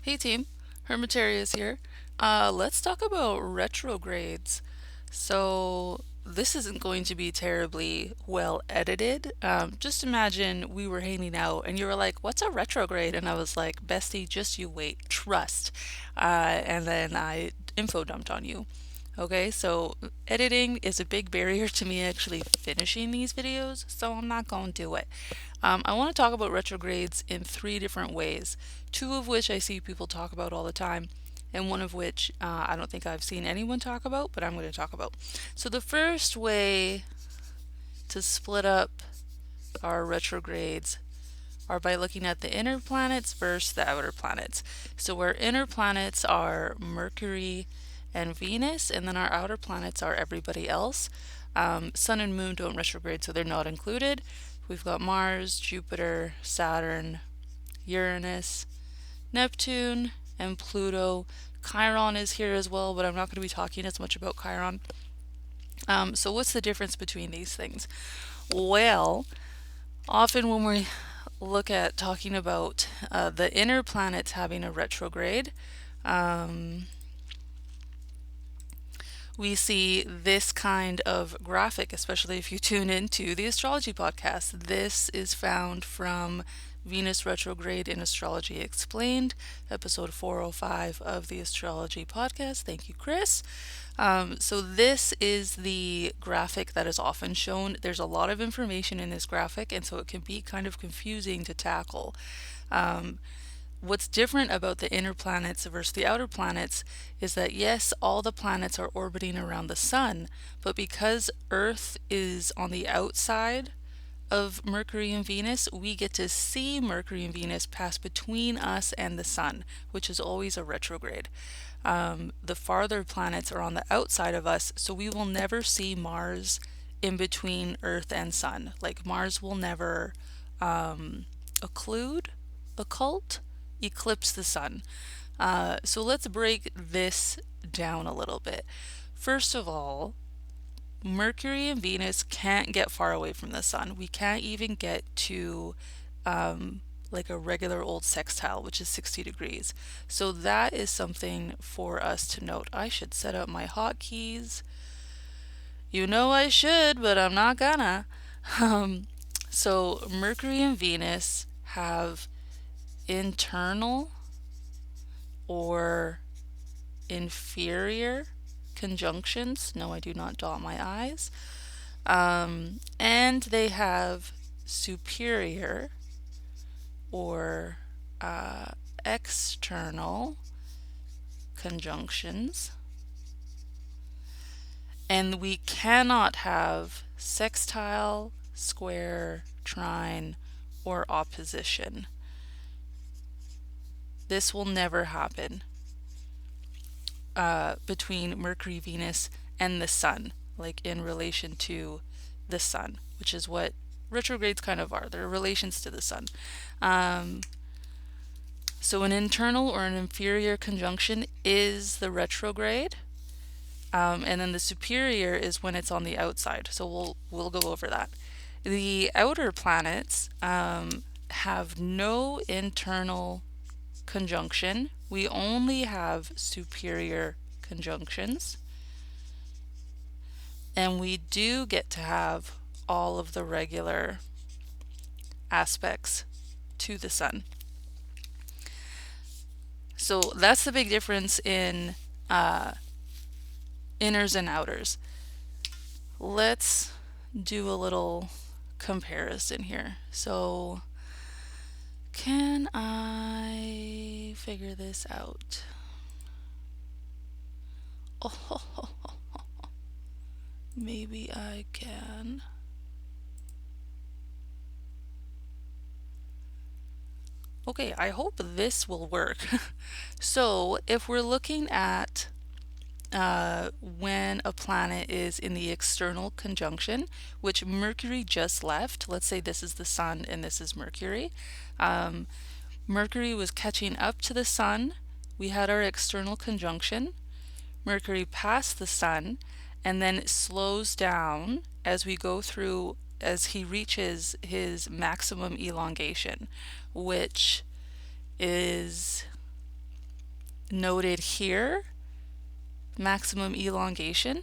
Hey team, Hermitarius here. Let's talk about retrogrades. So, this isn't going to be terribly well edited. Just imagine we were hanging out and you were like, "What's a retrograde?" And I was like, "Bestie, just you wait, trust." And then I info dumped on you. Okay, so editing is a big barrier to me actually finishing these videos, so I'm not going to do it. I want to talk about retrogrades in three different ways, two of which I see people talk about all the time, and one of which I don't think I've seen anyone talk about, but I'm going to talk about. So, the first way to split up our retrogrades are by looking at the inner planets versus the outer planets. So, our inner planets are Mercury and Venus, and then our outer planets are everybody else. Sun and Moon don't retrograde, so they're not included. We've got Mars, Jupiter, Saturn, Uranus, Neptune, and Pluto. Chiron is here as well, but I'm not going to be talking as much about Chiron. So, what's the difference between these things? Well, often when we look at talking about the inner planets having a retrograde, um, we see this kind of graphic, especially if you tune into the astrology podcast. This is found from Venus Retrograde in Astrology Explained, episode 405 of the astrology podcast. Thank you, Chris. So, this is the graphic that is often shown. There's a lot of information in this graphic, and so it can be kind of confusing to tackle. Um, What's different about the inner planets versus the outer planets is that, yes, all the planets are orbiting around the sun, but because Earth is on the outside of Mercury and Venus, we get to see Mercury and Venus pass between us and the sun, which is always a retrograde. The farther planets are on the outside of us, so we will never see Mars in between Earth and Sun. Like Mars will never occlude, occult, eclipse the sun. So let's break this down a little bit. First of all, Mercury and Venus can't get far away from the sun. We can't even get to like a regular old sextile, which is 60 degrees. So that is something for us to note. I should set up my hotkeys. You know I should, but I'm not gonna. Um, so Mercury and Venus have internal or inferior conjunctions. No, I do not dot my I's. And they have superior or external conjunctions. And we cannot have sextile, square, trine, or opposition. This will never happen between Mercury, Venus, and the Sun, like in relation to the Sun, which is what retrogrades kind of are. They're relations to the Sun. Um, so an internal or an inferior conjunction is the retrograde. And then the superior is when it's on the outside. So we'll go over that. The outer planets have no internal conjunction. We only have superior conjunctions. And we do get to have all of the regular aspects to the sun. So that's the big difference in inners and outers. Let's do a little comparison here. So, can I figure this out? Oh, maybe I can. Okay, I hope this will work. So, if we're looking at when a planet is in the external conjunction, which Mercury just left, let's say this is the Sun and this is Mercury. Mercury was catching up to the Sun. We had our external conjunction. Mercury passed the Sun and then it slows down as we go through, as he reaches his maximum elongation, which is noted here, maximum elongation.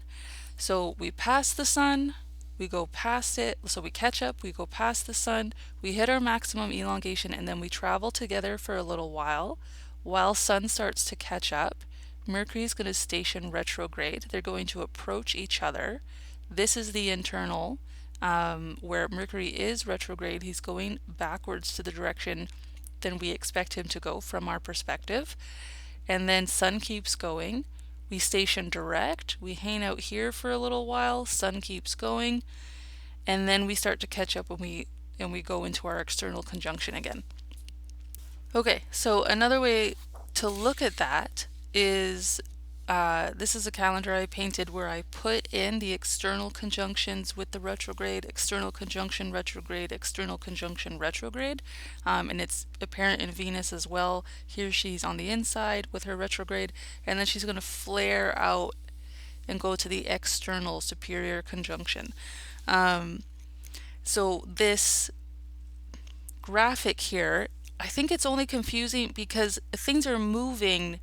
So we pass the sun, we go past it, so we catch up, we go past the sun, we hit our maximum elongation, and then we travel together for a little while sun starts to catch up. Mercury is going to station retrograde. They're going to approach each other. This is the internal, where Mercury is retrograde. He's going backwards to the direction than we expect him to go from our perspective. And then sun keeps going. We station direct, we hang out here for a little while, sun keeps going, and then we start to catch up and we go into our external conjunction again. Okay, so another way to look at that is this is a calendar I painted where I put in the external conjunctions with the retrograde, external conjunction retrograde, external conjunction retrograde, and it's apparent in Venus as well. Here she's on the inside with her retrograde, and then she's going to flare out and go to the external superior conjunction. So this graphic here, I think it's only confusing because things are moving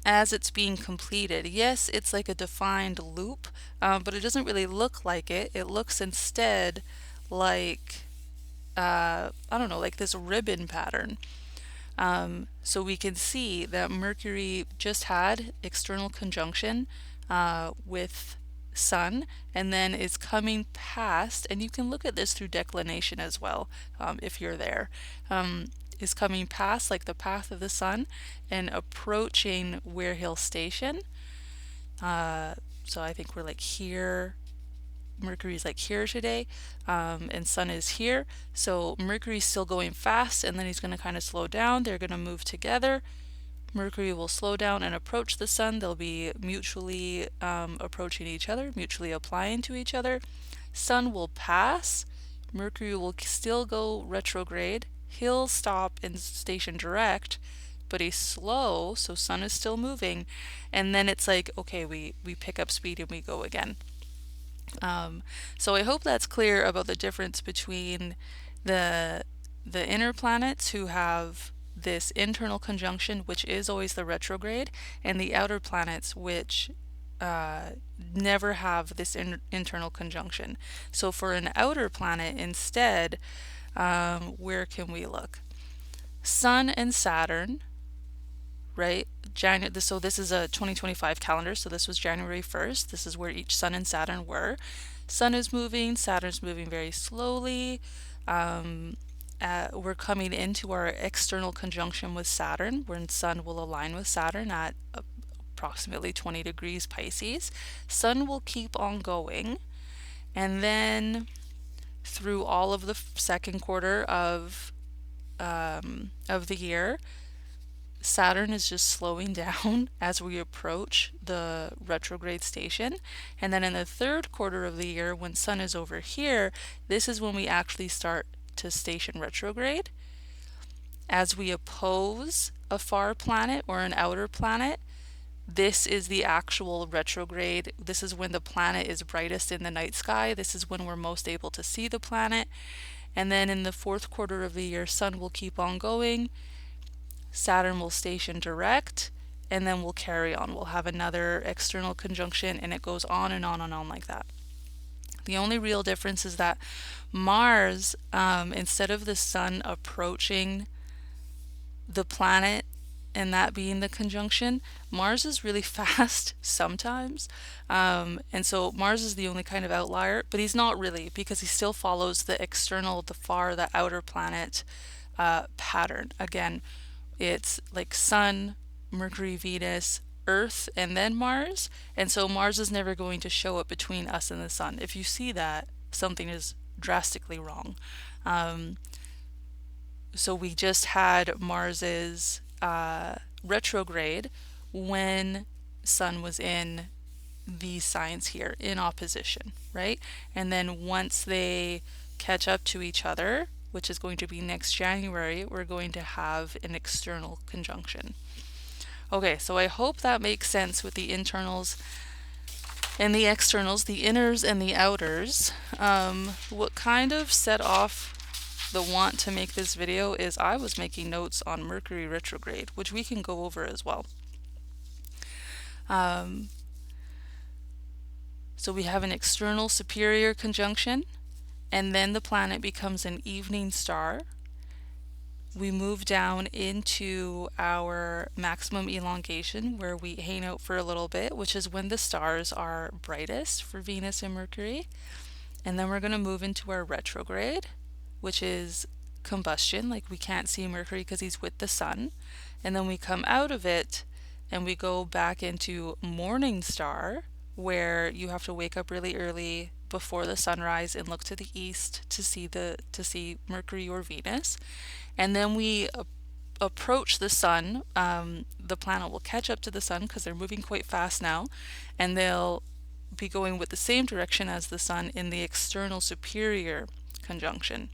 as it's being completed. Yes, it's like a defined loop, but it doesn't really look like it. It looks instead like, I don't know, like this ribbon pattern. So we can see that Mercury just had external conjunction with Sun, and then is coming past, and you can look at this through declination as well, if you're there, is coming past like the path of the Sun and approaching where he'll station. So I think we're like here. Mercury's like here today, and Sun is here. So Mercury's still going fast, and then he's going to kind of slow down. They're going to move together. Mercury will slow down and approach the sun. They'll be mutually approaching each other, mutually applying to each other. Sun will pass. Mercury will still go retrograde. He'll stop and station direct, but he's slow, so sun is still moving. And then it's like, okay, we pick up speed and we go again. So I hope that's clear about the difference between the inner planets who have this internal conjunction, which is always the retrograde, and the outer planets, which never have this internal conjunction. So for an outer planet instead, where can we look? Sun and Saturn, right? So this is a 2025 calendar, so this was January 1st. This is where each Sun and Saturn were. Sun is moving, Saturn's moving very slowly. We're coming into our external conjunction with Saturn, where Sun will align with Saturn at approximately 20 degrees Pisces. Sun will keep on going, and then through all of the second quarter of the year, Saturn is just slowing down as we approach the retrograde station. And then in the third quarter of the year, when Sun is over here, this is when we actually start to station retrograde. As we oppose a far planet or an outer planet, this is the actual retrograde. This is when the planet is brightest in the night sky. This is when we're most able to see the planet. And then in the fourth quarter of the year, Sun will keep on going. Saturn will station direct, and then we'll carry on. We'll have another external conjunction, and it goes on and on and on like that. The only real difference is that Mars, instead of the Sun approaching the planet and that being the conjunction, Mars is really fast sometimes. And so Mars is the only kind of outlier, but he's not really, because he still follows the external, the outer planet pattern. Again, it's like Sun, Mercury, Venus, Earth, and then Mars. And so Mars is never going to show up between us and the Sun. If you see that, something is drastically wrong. So we just had Mars's retrograde when Sun was in these signs here in opposition, right? And then once they catch up to each other, which is going to be next January, we're going to have an external conjunction. Okay, so I hope that makes sense with the internals and the externals, the inners and the outers. What kind of set off the want to make this video is I was making notes on Mercury retrograde, which we can go over as well. Um, so we have an external superior conjunction, and then the planet becomes an evening star. We move down into our maximum elongation where we hang out for a little bit, which is when the stars are brightest for Venus and Mercury. And then we're going to move into our retrograde, which is combustion, like we can't see Mercury because he's with the sun. And then we come out of it and we go back into morning star, where you have to wake up really early before the sunrise and look to the east to see Mercury or Venus. And then we approach the sun. The planet will catch up to the sun because they're moving quite fast now, and they'll be going with the same direction as the sun in the external superior conjunction.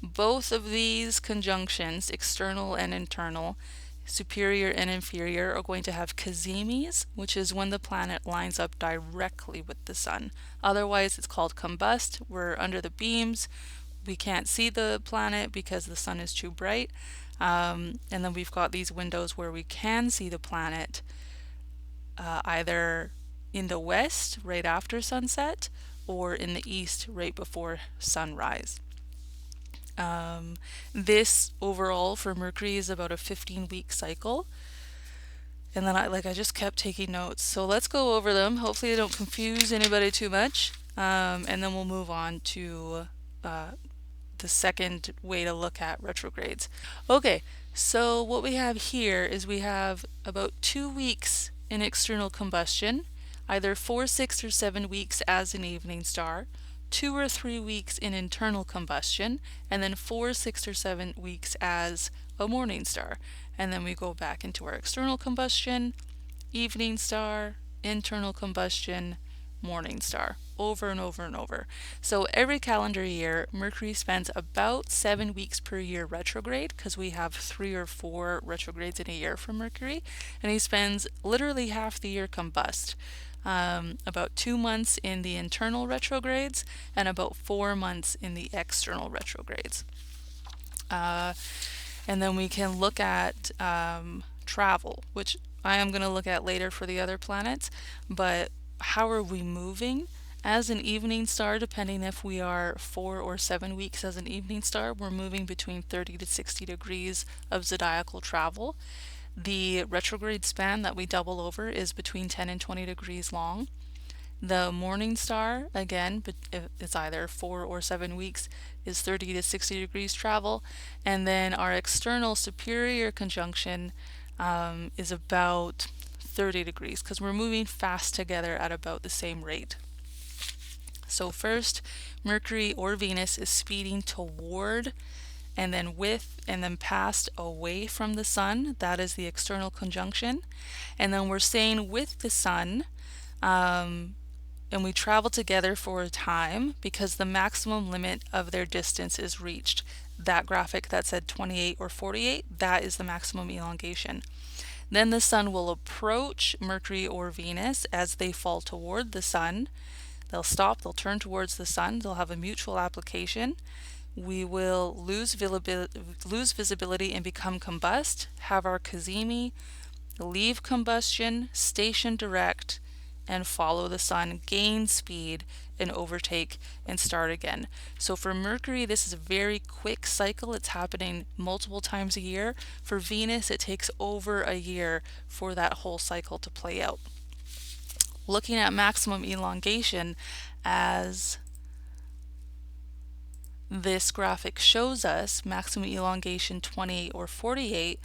Both of these conjunctions, external and internal, superior and inferior, are going to have cazemes, which is when the planet lines up directly with the sun. Otherwise, it's called combust. We're under the beams. We can't see the planet because the sun is too bright. And then we've got these windows where we can see the planet, either in the west right after sunset or in the east right before sunrise. This overall for Mercury is about a 15-week cycle. And then I just kept taking notes. So let's go over them. Hopefully, they don't confuse anybody too much. And then we'll move on to the second way to look at retrogrades. Okay, so what we have here is we have about 2 weeks in external combustion, either 4, 6, or 7 weeks as an evening star, 2 or 3 weeks in internal combustion, and then 4, 6, or 7 weeks as a morning star. And then we go back into our external combustion, evening star, internal combustion, morning star, over and over and over. So every calendar year, Mercury spends about 7 weeks per year retrograde, because we have 3 or 4 retrogrades in a year for Mercury, and he spends literally half the year combust. About 2 months in the internal retrogrades and about 4 months in the external retrogrades. And then we can look at travel, which I am going to look at later for the other planets. But how are we moving? As an evening star, depending if we are 4 or 7 weeks as an evening star, we're moving between 30 to 60 degrees of zodiacal travel. The retrograde span that we double over is between 10 and 20 degrees long. The morning star, again, it's either 4 or 7 weeks, is 30 to 60 degrees travel. And then our external superior conjunction is about 30 degrees because we're moving fast together at about the same rate. So first, Mercury or Venus is speeding toward and then with and then past away from the sun. That is the external conjunction. And then we're staying with the sun, and we travel together for a time because the maximum limit of their distance is reached. That graphic that said 28 or 48, that is the maximum elongation. Then the sun will approach Mercury or Venus as they fall toward the sun. They'll stop, they'll turn towards the sun, they'll have a mutual application. We will lose visibility and become combust, have our cazimi, leave combustion, station direct, and follow the sun, gain speed, and overtake and start again. So for Mercury, this is a very quick cycle. It's happening multiple times a year. For Venus, it takes over a year for that whole cycle to play out. Looking at maximum elongation, as this graphic shows us, maximum elongation 28 or 48,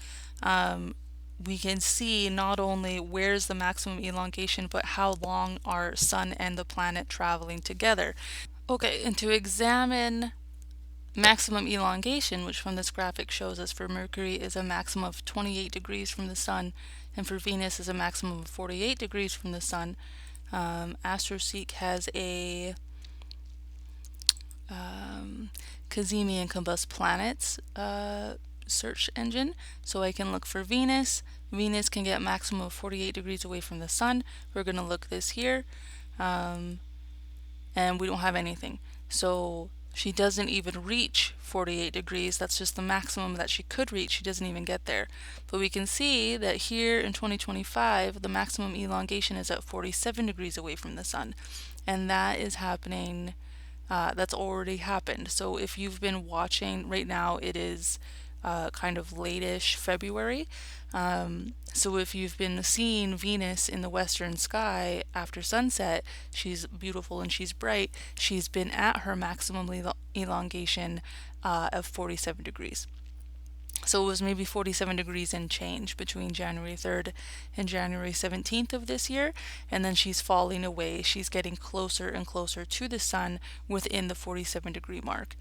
we can see not only where's the maximum elongation, but how long are sun and the planet traveling together. Okay, and to examine maximum elongation, which from this graphic shows us for Mercury is a maximum of 28 degrees from the sun, and for Venus is a maximum of 48 degrees from the sun, AstroSeek has a cazimi and combust planets search engine. So I can look for Venus. Venus can get maximum of 48 degrees away from the sun. We're going to look this here, and we don't have anything. So She doesn't even reach 48 degrees. That's just the maximum that she could reach. She doesn't even get there. But we can see that here in 2025, the maximum elongation is at 47 degrees away from the sun. And that is happening, that's already happened. So if you've been watching right now, it is kind of late-ish February. So if you've been seeing Venus in the western sky after sunset, she's beautiful and she's bright. She's been at her maximum elongation of 47 degrees. So it was maybe 47 degrees and change between January 3rd and January 17th of this year. And then she's falling away. She's getting closer and closer to the sun within the 47-degree mark.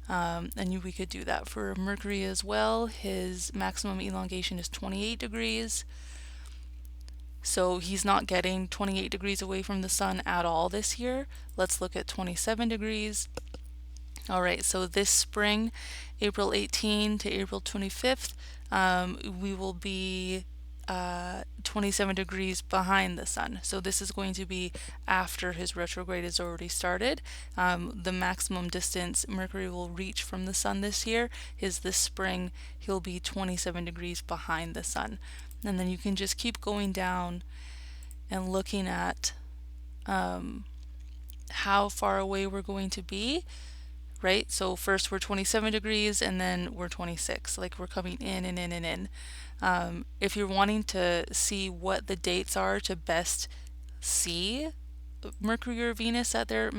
And we could do that for Mercury as well. His maximum elongation is 28 degrees. So he's not getting 28 degrees away from the sun at all this year. Let's look at 27 degrees. All right, so this spring, April 18 to April 25th, we will be 27 degrees behind the sun. So this is going to be after his retrograde has already started. The maximum distance Mercury will reach from the sun this year is this spring. He'll be 27 degrees behind the sun. And then you can just keep going down and looking at how far away we're going to be, right? So first we're 27 degrees and then we're 26, like we're coming in and in and in. If you're wanting to see what the dates are to best see Mercury or Venus at their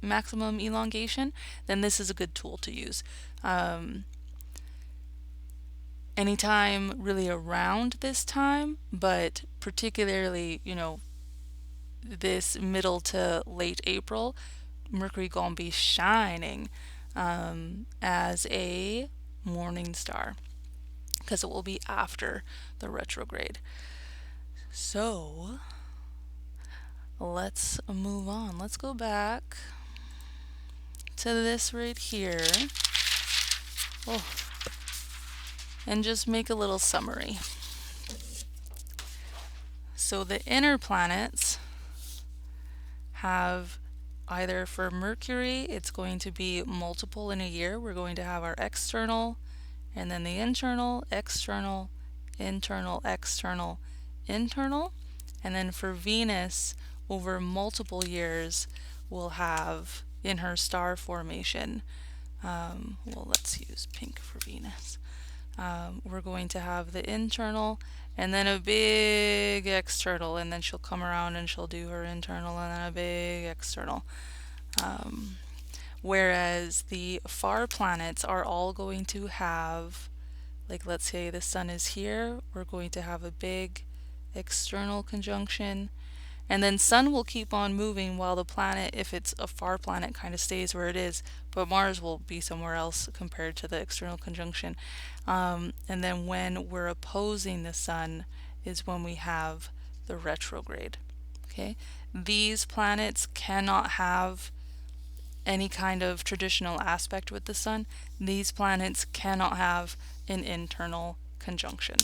maximum elongation, then this is a good tool to use. Anytime really around this time, but particularly, this middle to late April, Mercury gonna be shining as a morning star because it will be after the retrograde. So let's move on. Let's go back to this right here. Oh, and just make a little summary. So the inner planets have either for Mercury, it's going to be multiple in a year. We're going to have our external, and then the internal, external, internal, external, internal. And then for Venus, over multiple years, we'll have in her star formation, well, let's use pink for Venus. We're going to have the internal and then a big external, and then she'll come around and she'll do her internal and then a big external. Whereas the far planets are all going to have, like let's say the sun is here, we're going to have a big external conjunction, and then sun will keep on moving while the planet, if it's a far planet, kind of stays where it is, but Mars will be somewhere else compared to the external conjunction. And then when we're opposing the sun is when we have the retrograde. Okay, these planets cannot have any kind of traditional aspect with the sun. These planets cannot have an internal conjunction.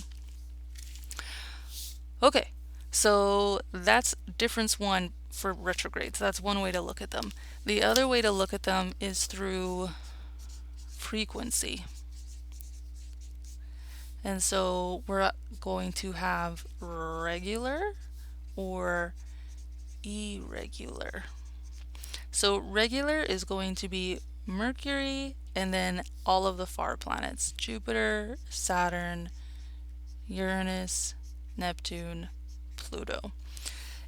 Okay, so that's difference one for retrogrades. That's one way to look at them. The other way to look at them is through frequency. And so we're going to have regular or irregular. So regular is going to be Mercury and then all of the far planets, Jupiter, Saturn, Uranus, Neptune, Pluto.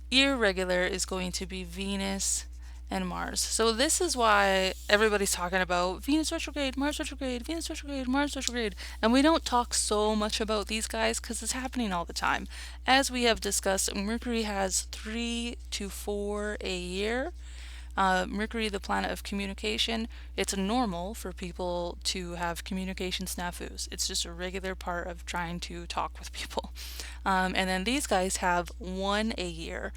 Irregular is going to be Venus and Mars. So this is why everybody's talking about Venus retrograde, Mars retrograde, Venus retrograde, Mars retrograde. And we don't talk so much about these guys because it's happening all the time. As we have discussed, Mercury has 3 to 4 a year. Mercury, the planet of communication, it's normal for people to have communication snafus. It's just a regular part of trying to talk with people. And then these guys have 1 a year.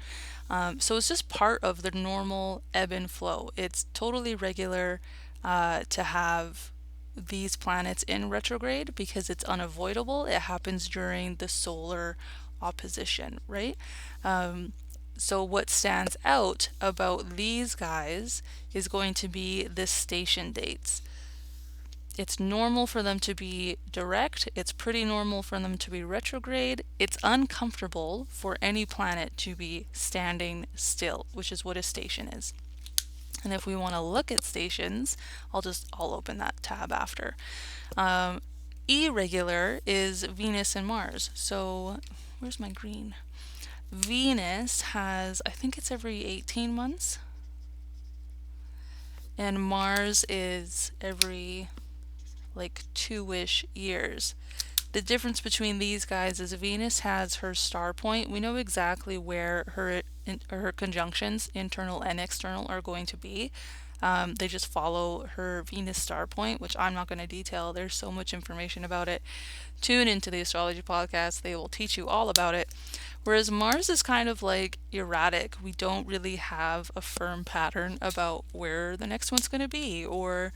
So it's just part of the normal ebb and flow. It's totally regular to have these planets in retrograde because it's unavoidable. It happens during the solar opposition, right? So what stands out about these guys is going to be the station dates. It's normal for them to be direct. It's pretty normal for them to be retrograde. It's uncomfortable for any planet to be standing still, which is what a station is. And if we want to look at stations, I'll open that tab after. Um, Irregular is Venus and Mars. So where's my green? Venus has, I think it's every 18 months, and Mars is every like 2-ish years. The difference between these guys is Venus has her star point. We know exactly where her conjunctions, internal and external, are going to be. They just follow her Venus star point, which I'm not going to detail. There's so much information about it. Tune into the astrology podcast, they will teach you all about it. Whereas Mars is kind of like erratic. We don't really have a firm pattern about where the next one's going to be, or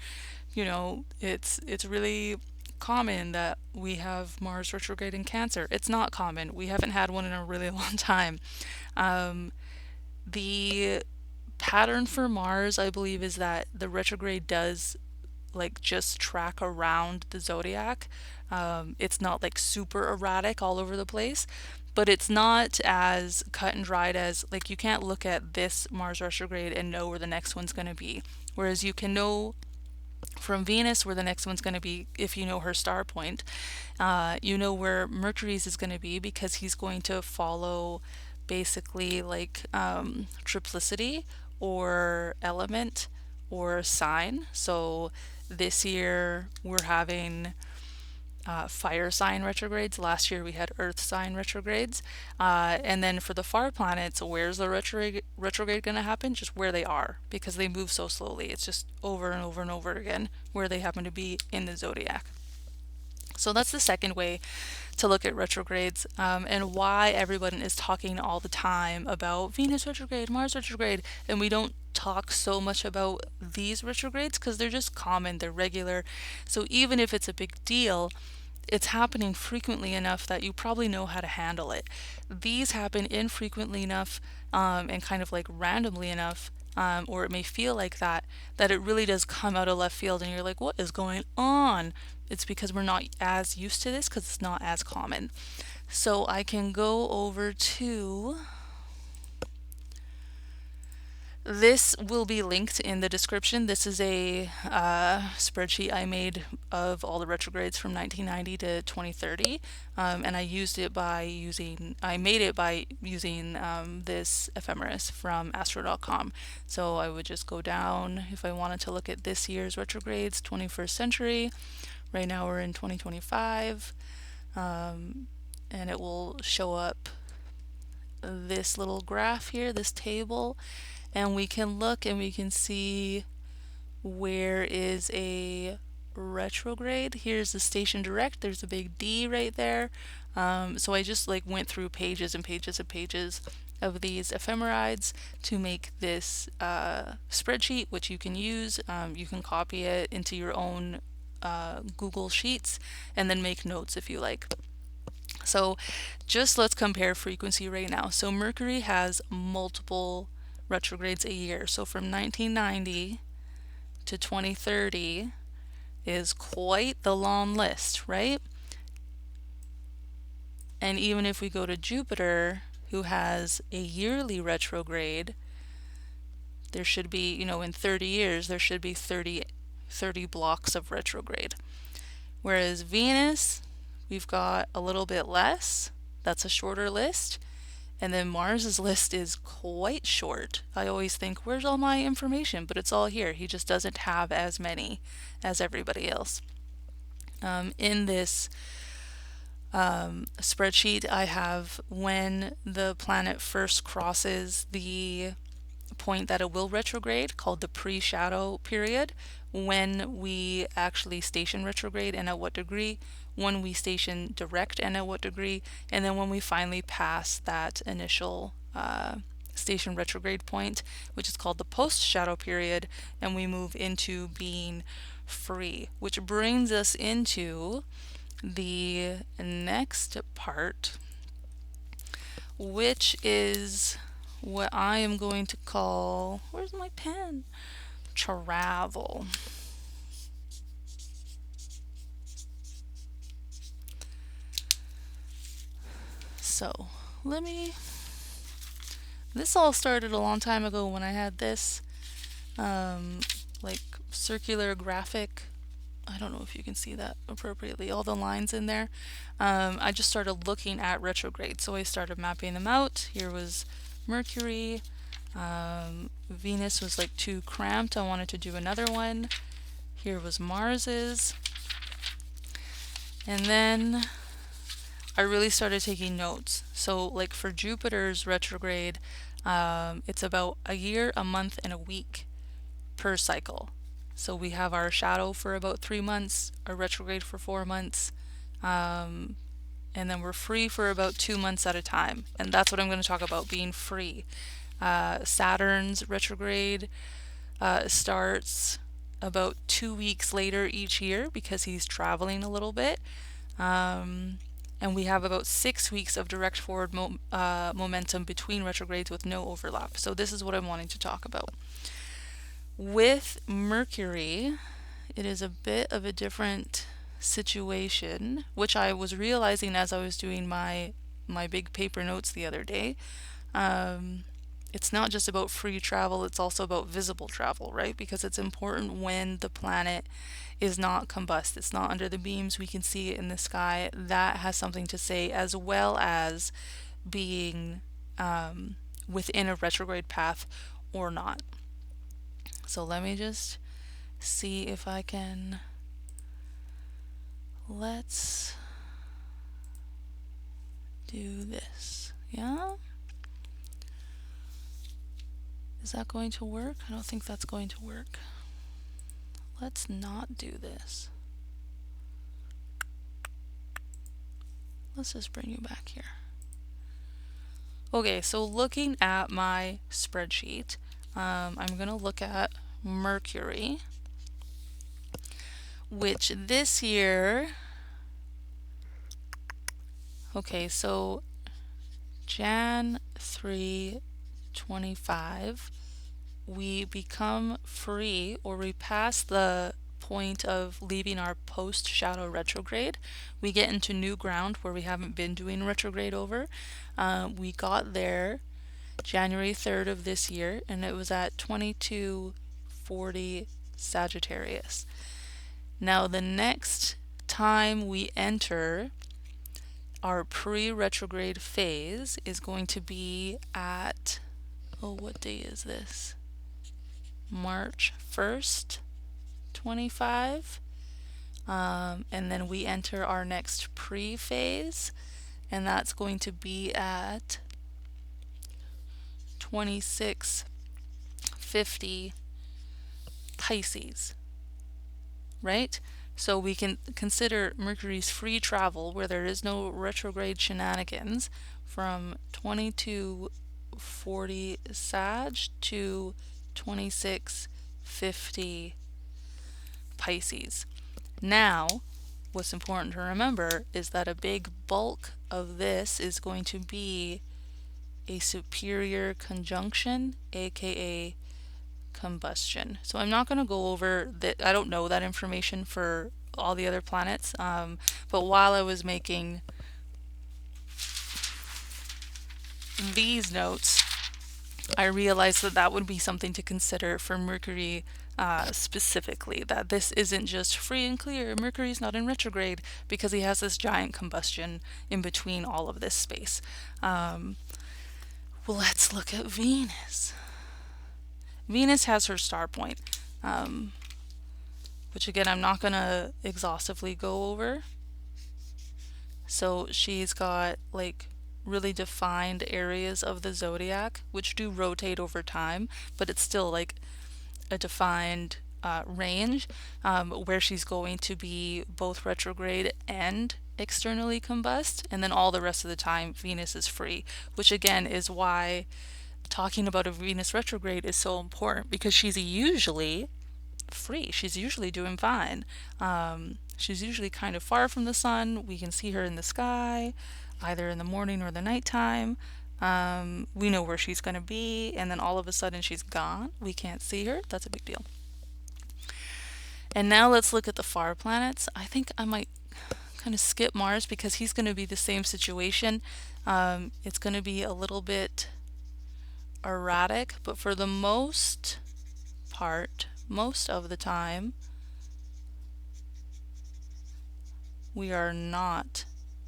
it's really common that we have Mars retrograde in Cancer. It's not common. We haven't had one in a really long time. The pattern for Mars, I believe, is that the retrograde does like just track around the zodiac. It's not like super erratic all over the place, but it's not as cut and dried as like you can't look at this Mars retrograde and know where the next one's going to be. Whereas you can know from Venus where the next one's going to be if you know her star point. You know where Mercury's is going to be because he's going to follow basically like triplicity or element or sign. So this year we're having fire sign retrogrades. Last year we had earth sign retrogrades. And then for the far planets, where's the retrograde going to happen? Just where they are, because they move so slowly. It's just over and over and over again where they happen to be in the zodiac. So that's the second way to look at retrogrades, and why everyone is talking all the time about Venus retrograde, Mars retrograde, and we don't talk so much about these retrogrades because they're just common, they're regular. So even if it's a big deal, it's happening frequently enough that you probably know how to handle it. These happen infrequently enough, and kind of like randomly enough, or it may feel like that it really does come out of left field and you're like, what is going on? It's because we're not as used to this because it's not as common. So I can go over to this will be linked in the description. This is a spreadsheet I made of all the retrogrades from 1990 to 2030, and I made it by using this ephemeris from astro.com. So I would just go down if I wanted to look at this year's retrogrades, 21st century. Right now we're in 2025, and it will show up this little graph here, this table, and we can look and we can see where is a retrograde. Here's the station direct. There's a big D right there. So I just like went through pages and pages and pages of these ephemerides to make this spreadsheet, which you can use. You can copy it into your own Google Sheets and then make notes if you like. So just let's compare frequency right now. So Mercury has multiple retrogrades a year. So from 1990 to 2030 is quite the long list, right? And even if we go to Jupiter, who has a yearly retrograde, there should be, in 30 years, there should be 30 blocks of retrograde. Whereas Venus, we've got a little bit less. That's a shorter list. And then Mars's list is quite short. I always think, where's all my information? But it's all here. He just doesn't have as many as everybody else. In this spreadsheet, I have when the planet first crosses the point that it will retrograde, called the pre-shadow period, when we actually station retrograde and at what degree, when we station direct and at what degree, and then when we finally pass that initial station retrograde point, which is called the post-shadow period, and we move into being free, which brings us into the next part, which is what I am going to call, where's my pen? Travel. So let me, this all started a long time ago when I had this um, like circular graphic. I don't know if you can see that appropriately, all the lines in there. I just started looking at retrograde. So I started mapping them out. Here was Mercury. Venus was like too cramped. I wanted to do another one. Here was Mars's. And then I really started taking notes. So, like for Jupiter's retrograde, it's about a year, a month, and a week per cycle. So we have our shadow for about 3 months, our retrograde for 4 months, um, and then we're free for about 2 months at a time. And that's what I'm going to talk about, being free. Saturn's retrograde starts about 2 weeks later each year because he's traveling a little bit. Um, and we have about 6 weeks of direct forward momentum between retrogrades with no overlap. So, this is what I'm wanting to talk about. With Mercury, it is a bit of a different situation, which I was realizing as I was doing my big paper notes the other day. Um, it's not just about free travel, it's also about visible travel, right? Because it's important when the planet is not combust, it's not under the beams, we can see it in the sky. That has something to say, as well as being within a retrograde path or not. So let me just see if I can. Let's do this. Yeah? Is that going to work? I don't think that's going to work. Let's not do this. Let's just bring you back here. Okay, so looking at my spreadsheet, I'm going to look at Mercury, which this year, okay, so Jan 3, 25, we become free, or we pass the point of leaving our post shadow retrograde. We get into new ground where we haven't been doing retrograde over. We got there January 3rd of this year, and it was at 2240 Sagittarius. Now, the next time we enter our pre retrograde phase is going to be at, oh, what day is this? March 1st, 25. And then we enter our next pre phase, and that's going to be at 2650 Pisces, right? So we can consider Mercury's free travel where there is no retrograde shenanigans from 2240 Sag to 2650 Pisces. Now, what's important to remember is that a big bulk of this is going to be a superior conjunction, aka combustion. So I'm not going to go over that. I don't know that information for all the other planets. But while I was making these notes, I realized that that would be something to consider for Mercury specifically. That this isn't just free and clear. Mercury's not in retrograde because he has this giant combustion in between all of this space. Well, let's look at Venus. Venus has her star point, which again I'm not going to exhaustively go over. So she's got like really defined areas of the zodiac, which do rotate over time, but it's still like a defined range where she's going to be both retrograde and externally combust, and then all the rest of the time Venus is free, which again is why talking about a Venus retrograde is so important, because she's usually free. She's usually doing fine. She's usually kind of far from the sun. We can see her in the sky, either in the morning or the nighttime. We know where she's going to be, and then all of a sudden she's gone. We can't see her. That's a big deal. And now let's look at the far planets. I think I might kind of skip Mars because he's going to be the same situation. It's going to be a little bit erratic, but for the most part, most of the time, we are not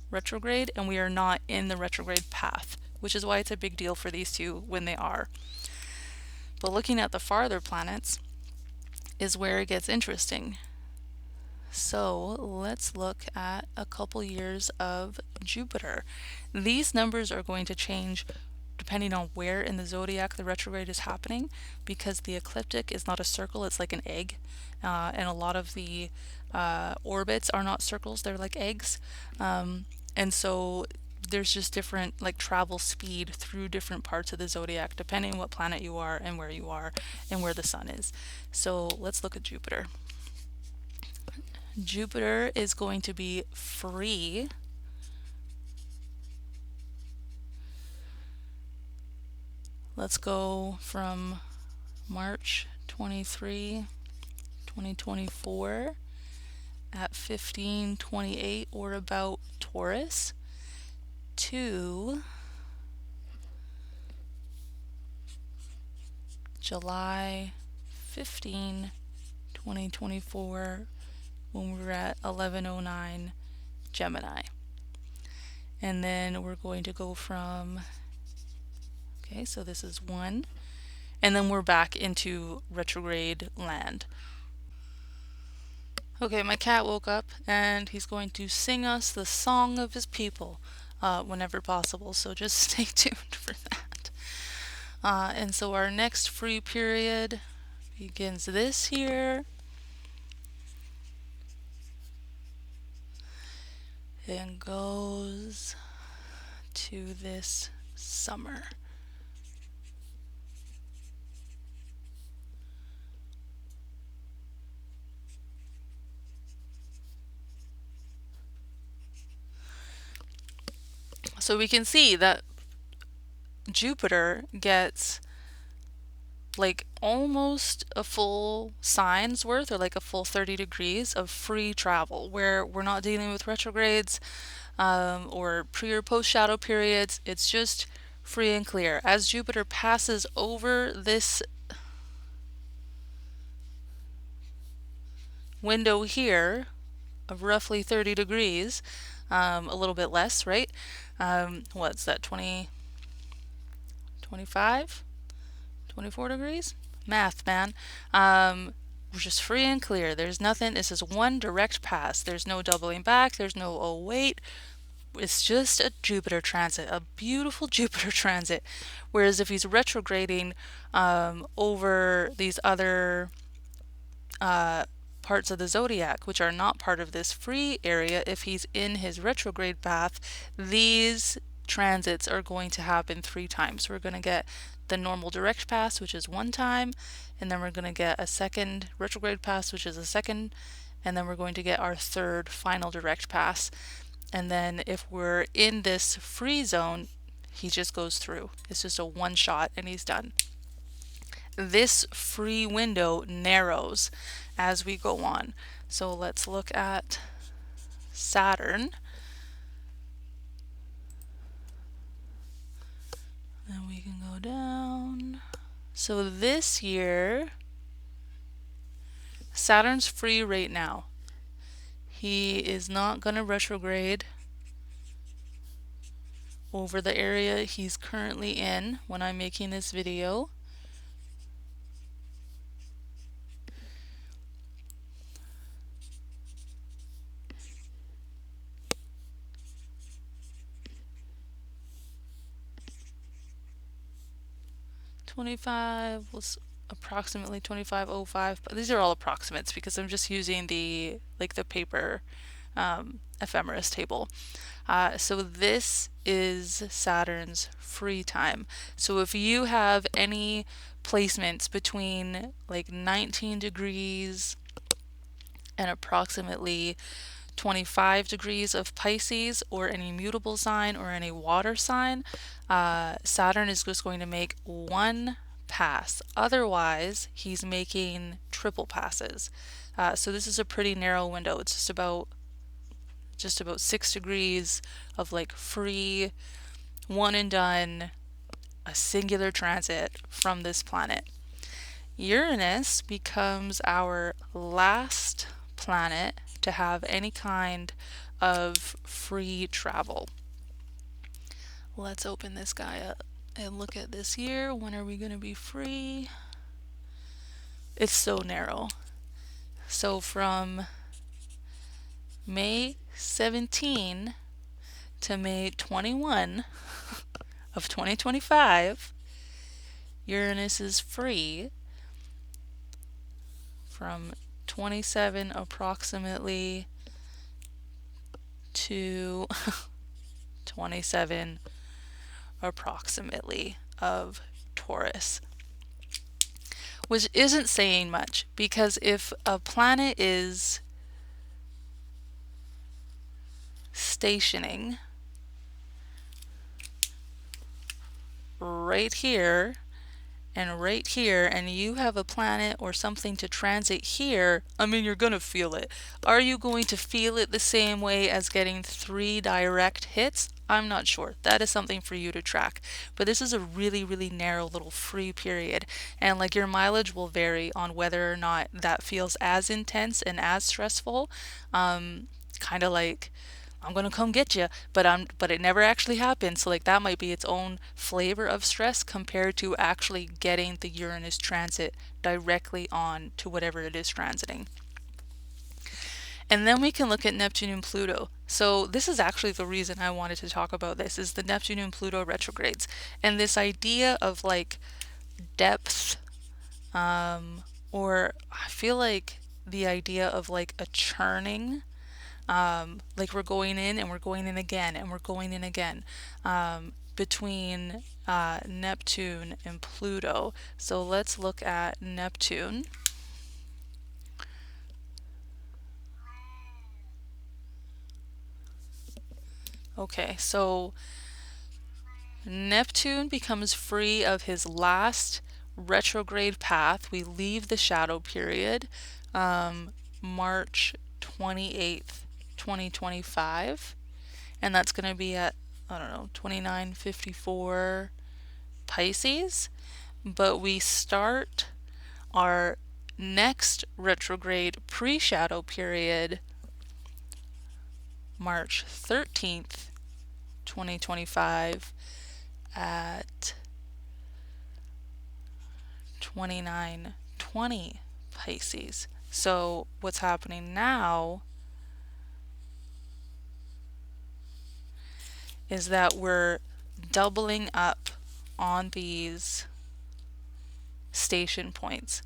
retrograde and we are not in the retrograde path, which is why it's a big deal for these two when they are. But looking at the farther planets is where it gets interesting. So let's look at a couple years of Jupiter. These numbers are going to change depending on where in the zodiac the retrograde is happening, because the ecliptic is not a circle, it's like an egg. And a lot of the orbits are not circles, they're like eggs. And so there's just different like travel speed through different parts of the zodiac depending what planet you are and where the sun is. So let's look at Jupiter. Jupiter is going to be free Let's go from March 23, 2024 at 15:28 or about Taurus to July 15, 2024 when we're at 11:09 Gemini. And then we're going to go from, okay, so this is 1, and then we're back into retrograde land. Okay, my cat woke up and he's going to sing us the song of his people whenever possible, so just stay tuned for that. And so our next free period begins this year and goes to this summer. So we can see that Jupiter gets like almost a full sign's worth, or like a full 30 degrees of free travel, where we're not dealing with retrogrades or pre or post shadow periods. It's just free and clear. As Jupiter passes over this window here of roughly 30 degrees, a little bit less, right? What's that, 20, 25, 24 degrees? Math, man. We're just free and clear. There's nothing. This is one direct pass. There's no doubling back. There's no, oh, wait. It's just a Jupiter transit, a beautiful Jupiter transit. Whereas if he's retrograding over these other parts of the zodiac, which are not part of this free area, if he's in his retrograde path, these transits are going to happen 3 times. We're going to get the normal direct pass, which is 1 time, and then we're going to get a second retrograde pass, which is a second, and then we're going to get our 3rd final direct pass. And then if we're in this free zone, he just goes through. It's just a 1 shot and he's done. This free window narrows as we go on. So let's look at Saturn. Then we can go down. So this year, Saturn's free right now. He is not going to retrograde over the area he's currently in when I'm making this video. '25 was approximately 2505, but these are all approximates because I'm just using the paper ephemeris table. So this is Saturn's free time. So if you have any placements between like 19 degrees and approximately 25 degrees of Pisces or any mutable sign or any water sign, Saturn is just going to make one pass. Otherwise, he's making triple passes. So this is a pretty narrow window. It's just about 6 degrees of like free, one and done, a singular transit from this planet. Uranus becomes our last planet to have any kind of free travel. Let's open this guy up and look at this year. When are we going to be free? It's so narrow. So from May 17 to May 21 of 2025, Uranus is free from 27 approximately to 27 approximately of Taurus. Which isn't saying much, because if a planet is stationing right here and right here, and you have a planet or something to transit here, I mean, you're going to feel it. Are you going to feel it the same way as getting 3 direct hits? I'm not sure. That is something for you to track. But this is a really, really narrow little free period. And like your mileage will vary on whether or not that feels as intense and as stressful. Kind of like I'm gonna come get you, but it never actually happens. So like that might be its own flavor of stress compared to actually getting the Uranus transit directly on to whatever it is transiting. And then we can look at Neptune and Pluto. So this is actually the reason I wanted to talk about this, is the Neptune and Pluto retrogrades. And this idea of like depth, or I feel like the idea of like a churning, like we're going in and we're going in again and we're going in again, between Neptune and Pluto. So let's look at Neptune. Okay, so Neptune becomes free of his last retrograde path. We leave the shadow period, March 28th, 2025. And that's going to be at, I don't know, 2954 Pisces. But we start our next retrograde pre-shadow period March 13th, 2025 at 2920 Pisces. So what's happening now is that we're doubling up on these station points.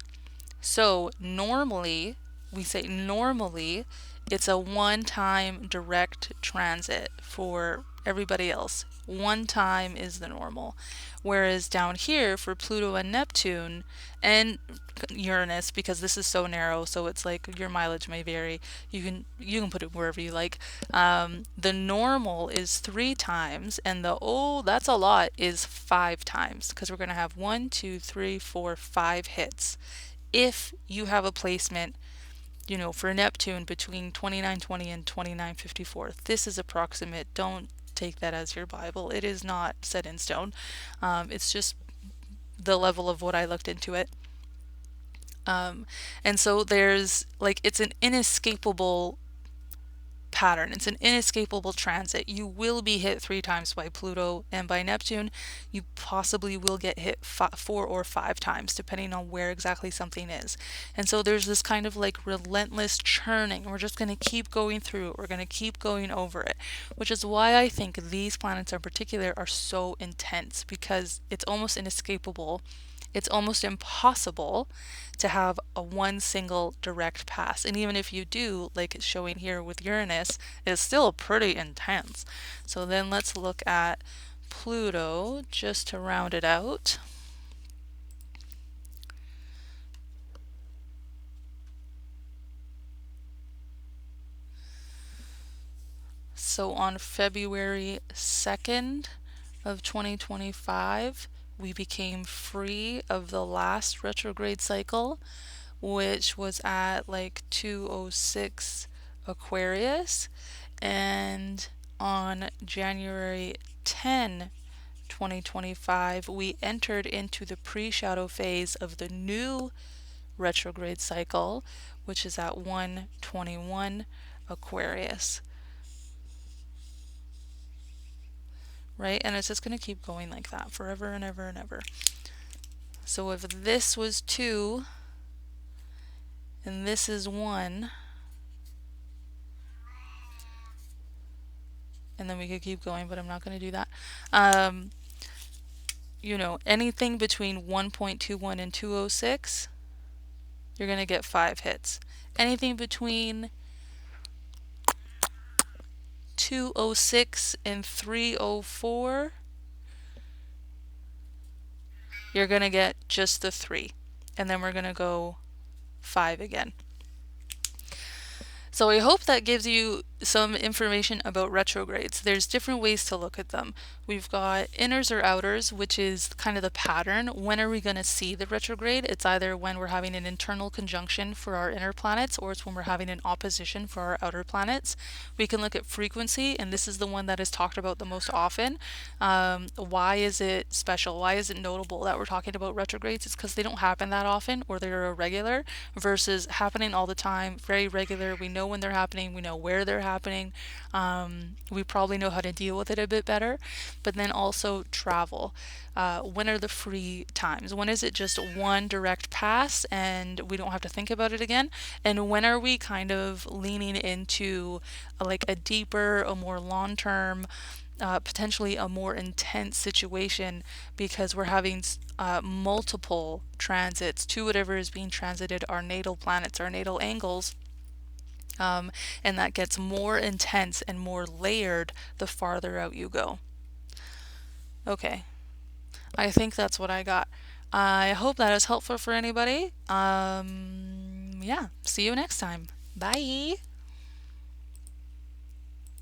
So normally, we say normally, it's a one-time direct transit for everybody else. One time is the normal. Whereas down here for Pluto and Neptune and Uranus, because this is so narrow, so it's like your mileage may vary. You can put it wherever you like. The normal is 3 times, and the that's a lot is 5 times, because we're gonna have 1, 2, 3, 4, 5 hits. If you have a placement, for Neptune between 2920 and 2954, this is approximate. Don't take that as your Bible. It is not set in stone. It's just the level of what I looked into it. And so there's like, it's an inescapable pattern. It's an inescapable transit. You will be hit 3 times by Pluto and by Neptune. You possibly will get hit 4 or 5 times, depending on where exactly something is. And so there's this kind of like relentless churning. We're just going to keep going through it. We're going to keep going over it, which is why I think these planets in particular are so intense, because it's almost inescapable. It's almost impossible to have a one single direct pass. And even if you do, like it's showing here with Uranus, it's still pretty intense. So then let's look at Pluto just to round it out. So on February 2nd of 2025, we became free of the last retrograde cycle, which was at like 206 Aquarius. And on January 10, 2025, we entered into the pre shadow phase of the new retrograde cycle, which is at 121 Aquarius. Right? And it's just going to keep going like that forever and ever and ever. So if this was 2 and this is 1, and then we could keep going, but I'm not going to do that. Anything between 1.21 and 206, you're going to get 5 hits. Anything between 206 and 304, you're going to get just the 3. And then we're going to go 5 again. So I hope that gives you some information about retrogrades. There's different ways to look at them. We've got inners or outers, which is kind of the pattern. When are we going to see the retrograde? It's either when we're having an internal conjunction for our inner planets, or it's when we're having an opposition for our outer planets. We can look at frequency, and this is the one that is talked about the most often. Why is it special? Why is it notable that we're talking about retrogrades? It's because they don't happen that often, or they're irregular, versus happening all the time, very regular. We know when they're happening, we know where they're happening, we probably know how to deal with it a bit better. But then also travel. When are the free times? When is it just one direct pass and we don't have to think about it again? And when are we kind of leaning into like a deeper, a more long-term, potentially a more intense situation because we're having multiple transits to whatever is being transited, our natal planets, our natal angles. And that gets more intense and more layered the farther out you go. Okay, I think that's what I got. I hope that is helpful for anybody. Yeah, see you next time. Bye.